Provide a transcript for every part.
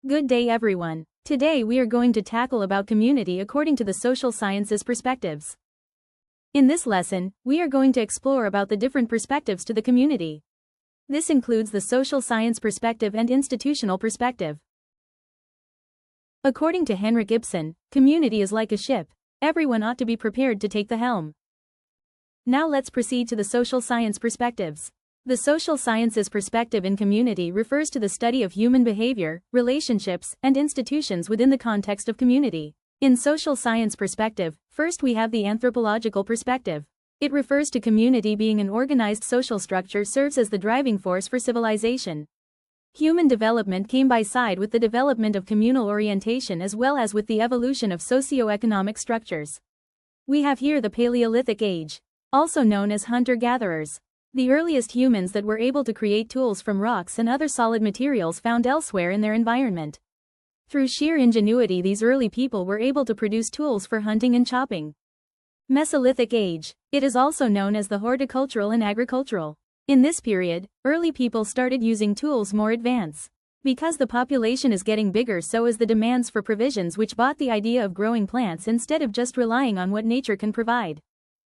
Good day everyone. Today we are going to tackle about community according to the social sciences perspectives. In this lesson, we are going to explore about the different perspectives to the community. This includes the social science perspective and institutional perspective. According to Henrik Ibsen, community is like a ship. Everyone ought to be prepared to take the helm. Now let's proceed to the social science perspectives. The social sciences perspective in community refers to the study of human behavior, relationships, and institutions within the context of community. In social science perspective, first we have the anthropological perspective. It refers to community being an organized social structure serves as the driving force for civilization. Human development came by side with the development of communal orientation as well as with the evolution of socio-economic structures. We have here the Paleolithic Age, also known as hunter-gatherers. The earliest humans that were able to create tools from rocks and other solid materials found elsewhere in their environment. Through sheer ingenuity, these early people were able to produce tools for hunting and chopping. Mesolithic Age. It is also known as the horticultural and agricultural. In this period, early people started using tools more advanced. Because the population is getting bigger, so is the demands for provisions, which bought the idea of growing plants instead of just relying on what nature can provide.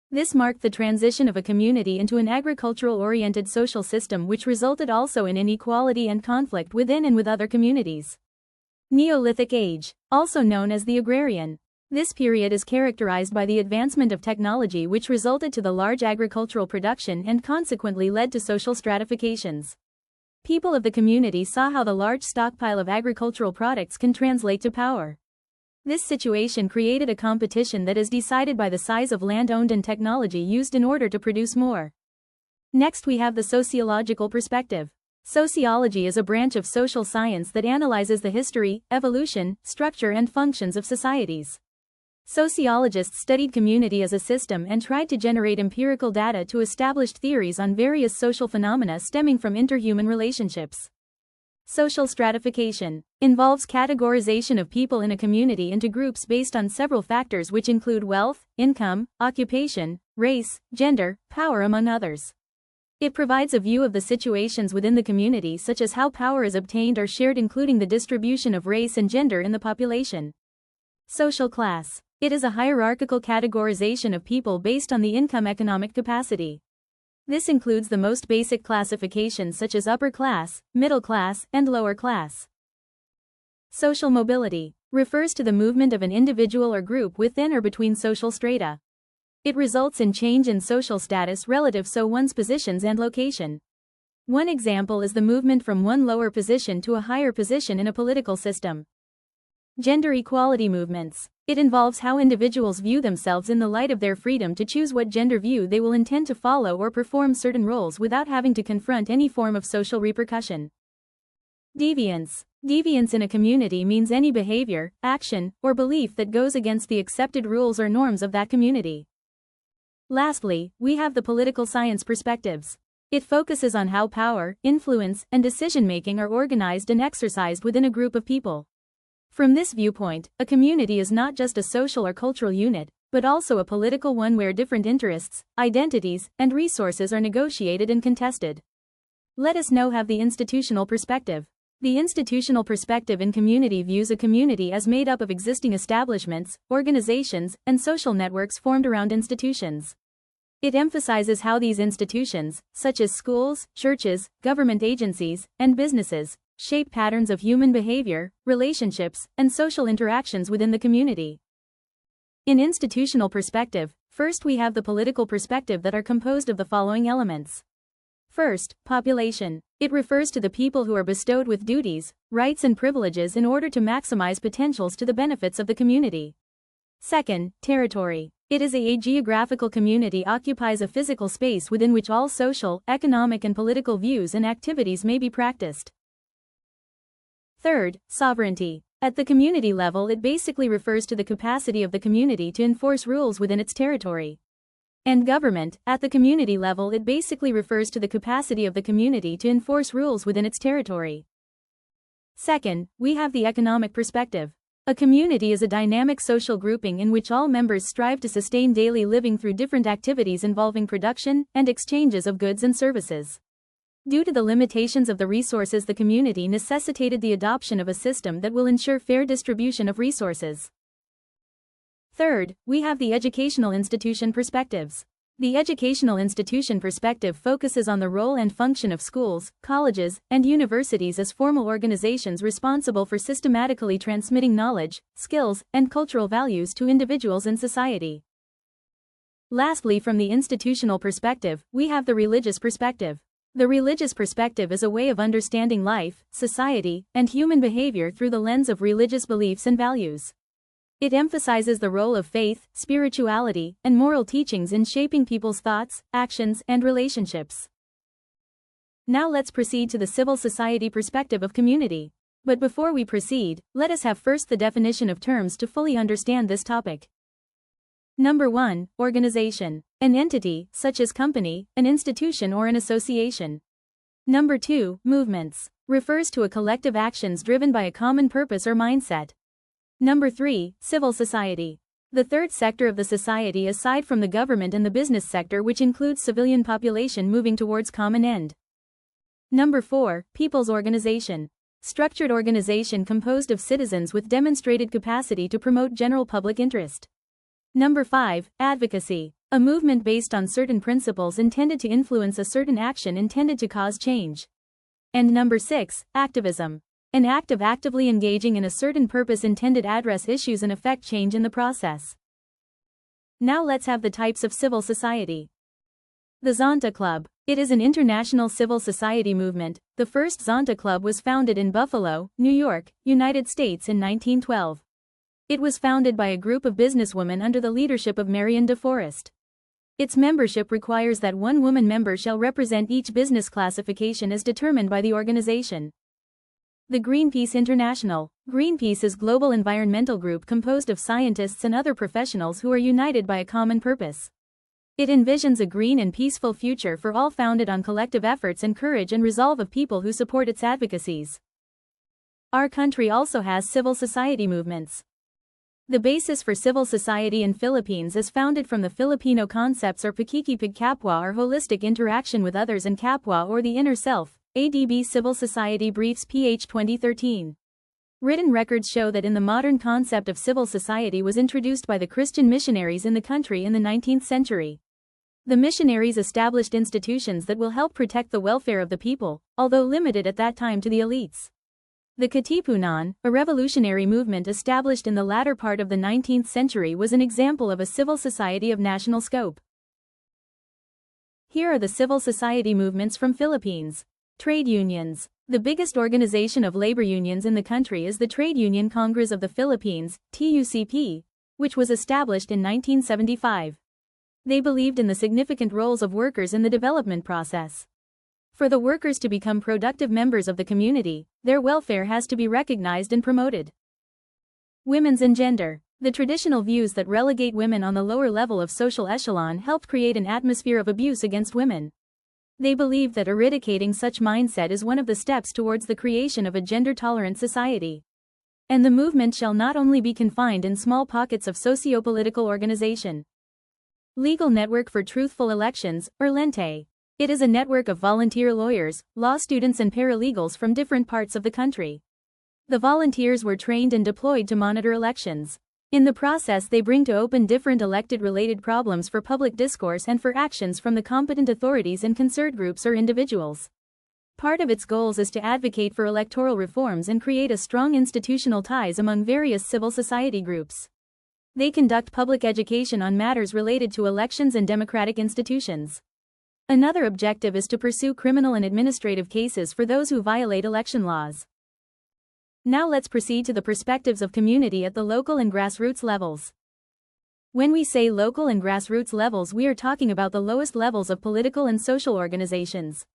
This marked the transition of a community into an agricultural-oriented social system, which resulted also in inequality and conflict within and with other communities. Neolithic Age, also known as the agrarian. This period is characterized by the advancement of technology, which resulted to the large agricultural production and consequently led to social stratifications. People of the community saw how the large stockpile of agricultural products can translate to power. This situation created a competition that is decided by the size of land owned and technology used in order to produce more. Next we have the sociological perspective. Sociology is a branch of social science that analyzes the history, evolution, structure and functions of societies. Sociologists studied community as a system and tried to generate empirical data to establish theories on various social phenomena stemming from interhuman relationships. Social stratification involves categorization of people in a community into groups based on several factors which include wealth, income, occupation, race, gender, power among others. It provides a view of the situations within the community, such as how power is obtained or shared, including the distribution of race and gender in the population. Social class. It is a hierarchical categorization of people based on the income economic capacity. This includes the most basic classifications such as upper class, middle class, and lower class. Social mobility refers to the movement of an individual or group within or between social strata. It results in change in social status relative to one's positions and location. One example is the movement from one lower position to a higher position in a political system. Gender equality movements. It involves how individuals view themselves in the light of their freedom to choose what gender view they will intend to follow or perform certain roles without having to confront any form of social repercussion. Deviance. Deviance in a community means any behavior, action, or belief that goes against the accepted rules or norms of that community. Lastly, we have the political science perspectives. It focuses on how power, influence, and decision-making are organized and exercised within a group of people. From this viewpoint, a community is not just a social or cultural unit, but also a political one where different interests, identities, and resources are negotiated and contested. Let us now have the institutional perspective. The institutional perspective in community views a community as made up of existing establishments, organizations, and social networks formed around institutions. It emphasizes how these institutions, such as schools, churches, government agencies, and businesses, shape patterns of human behavior, relationships, and social interactions within the community. In institutional perspective, first we have the political perspective that are composed of the following elements. First, population. It refers to the people who are bestowed with duties, rights and privileges in order to maximize potentials to the benefits of the community. Second, territory. It is a geographical community occupies a physical space within which all social, economic and political views and activities may be practiced. Third, sovereignty. At the community level, it basically refers to the capacity of the community to enforce rules within its territory. And government. At the community level, it basically refers to the capacity of the community to enforce rules within its territory. Second, we have the economic perspective. A community is a dynamic social grouping in which all members strive to sustain daily living through different activities involving production and exchanges of goods and services. Due to the limitations of the resources, the community necessitated the adoption of a system that will ensure fair distribution of resources. Third, we have the educational institution perspectives. The educational institution perspective focuses on the role and function of schools, colleges, and universities as formal organizations responsible for systematically transmitting knowledge, skills, and cultural values to individuals in society. Lastly, from the institutional perspective, we have the religious perspective. The religious perspective is a way of understanding life, society, and human behavior through the lens of religious beliefs and values. It emphasizes the role of faith, spirituality, and moral teachings in shaping people's thoughts, actions, and relationships. Now let's proceed to the civil society perspective of community. But before we proceed, let us have first the definition of terms to fully understand this topic. Number 1, organization. An entity, such as company, an institution or an association. Number 2, movements. Refers to a collective actions driven by a common purpose or mindset. Number 3, civil society. The third sector of the society aside from the government and the business sector, which includes civilian population moving towards common end. Number 4, people's organization. Structured organization composed of citizens with demonstrated capacity to promote general public interest. Number 5, advocacy. A movement based on certain principles intended to influence a certain action intended to cause change. And number 6, activism. An act of actively engaging in a certain purpose intended to address issues and affect change in the process. Now let's have the types of civil society. The Zonta Club. It is an international civil society movement. The first Zonta Club was founded in Buffalo, New York, United States in 1912. It was founded by a group of businesswomen under the leadership of Marion DeForest. Its membership requires that one woman member shall represent each business classification as determined by the organization. The Greenpeace International. Greenpeace is a global environmental group composed of scientists and other professionals who are united by a common purpose. It envisions a green and peaceful future for all, founded on collective efforts and courage and resolve of people who support its advocacies. Our country also has civil society movements. The basis for civil society in Philippines is founded from the Filipino concepts or pakikipagkapwa or holistic interaction with others and kapwa or the inner self. ADB Civil Society Briefs PH 2013. Written records show that the modern concept of civil society was introduced by the Christian missionaries in the country in the 19th century. The missionaries established institutions that will help protect the welfare of the people, although limited at that time to the elites. The Katipunan, a revolutionary movement established in the latter part of the 19th century, was an example of a civil society of national scope. Here are the civil society movements from Philippines. Trade unions. The biggest organization of labor unions in the country is the Trade Union Congress of the Philippines, TUCP, which was established in 1975. They believed in the significant roles of workers in the development process. For the workers to become productive members of the community, their welfare has to be recognized and promoted. Women's and gender. The traditional views that relegate women on the lower level of social echelon helped create an atmosphere of abuse against women. They believe that eradicating such mindset is one of the steps towards the creation of a gender-tolerant society. And the movement shall not only be confined in small pockets of socio-political organization. Legal Network for Truthful Elections, or LENTE. It is a network of volunteer lawyers, law students and paralegals from different parts of the country. The volunteers were trained and deployed to monitor elections. In the process, they bring to open different elected-related problems for public discourse and for actions from the competent authorities and concerned groups or individuals. Part of its goals is to advocate for electoral reforms and create a strong institutional ties among various civil society groups. They conduct public education on matters related to elections and democratic institutions. Another objective is to pursue criminal and administrative cases for those who violate election laws. Now let's proceed to the perspectives of community at the local and grassroots levels. When we say local and grassroots levels, we are talking about the lowest levels of political and social organizations.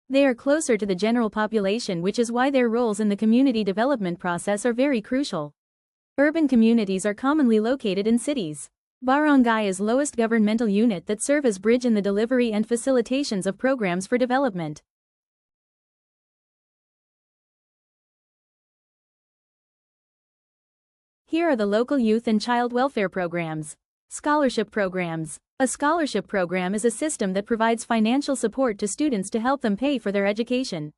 They are closer to the general population, which is why their roles in the community development process are very crucial. Urban communities are commonly located in cities. Barangay is lowest governmental unit that serve as bridge in the delivery and facilitations of programs for development. Here are the local youth and child welfare programs. Scholarship programs. A scholarship program is a system that provides financial support to students to help them pay for their education.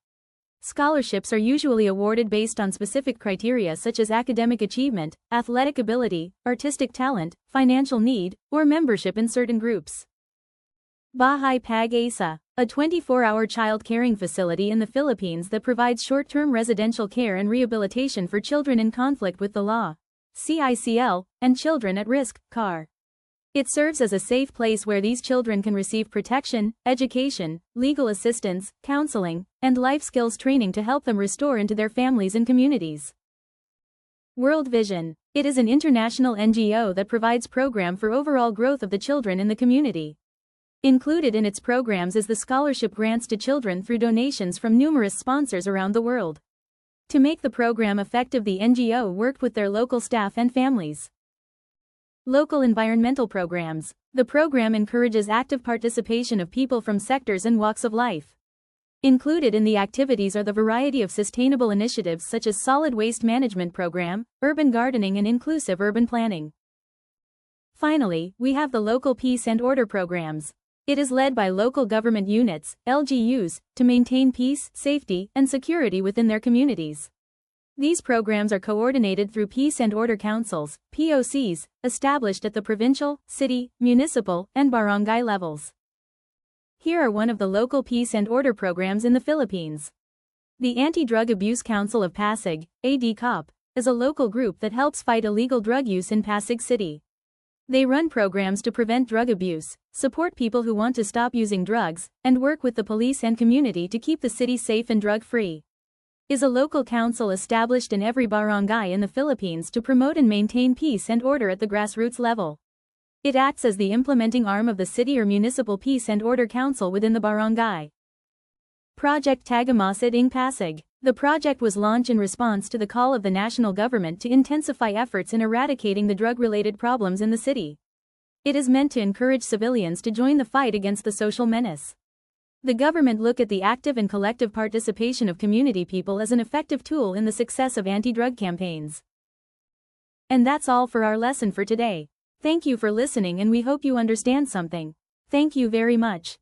Scholarships are usually awarded based on specific criteria such as academic achievement, athletic ability, artistic talent, financial need, or membership in certain groups. Bahay Pag-asa, a 24-hour child caring facility in the Philippines that provides short-term residential care and rehabilitation for children in conflict with the law, CICL, and children at risk, CAR. It serves as a safe place where these children can receive protection, education, legal assistance, counseling, and life skills training to help them restore into their families and communities. World Vision. It is an international NGO that provides program for overall growth of the children in the community. Included in its programs is the scholarship grants to children through donations from numerous sponsors around the world. To make the program effective, the NGO worked with their local staff and families. Local environmental programs. The program encourages active participation of people from sectors and walks of life. Included in the activities are the variety of sustainable initiatives such as solid waste management program, urban gardening and inclusive urban planning. Finally, we have the local peace and order programs. It is led by local government units, LGUs, to maintain peace, safety, and security within their communities. These programs are coordinated through Peace and Order Councils, POCs, established at the provincial, city, municipal, and barangay levels. Here are one of the local peace and order programs in the Philippines. The Anti-Drug Abuse Council of Pasig, ADCOP, is a local group that helps fight illegal drug use in Pasig City. They run programs to prevent drug abuse, support people who want to stop using drugs, and work with the police and community to keep the city safe and drug-free. Is a local council established in every barangay in the Philippines to promote and maintain peace and order at the grassroots level. It acts as the implementing arm of the city or municipal peace and order council within the barangay. Project Tagamasid ng Pasig. The project was launched in response to the call of the national government to intensify efforts in eradicating the drug-related problems in the city. It is meant to encourage civilians to join the fight against the social menace. The government look at the active and collective participation of community people as an effective tool in the success of anti-drug campaigns. And that's all for our lesson for today. Thank you for listening and we hope you understand something. Thank you very much.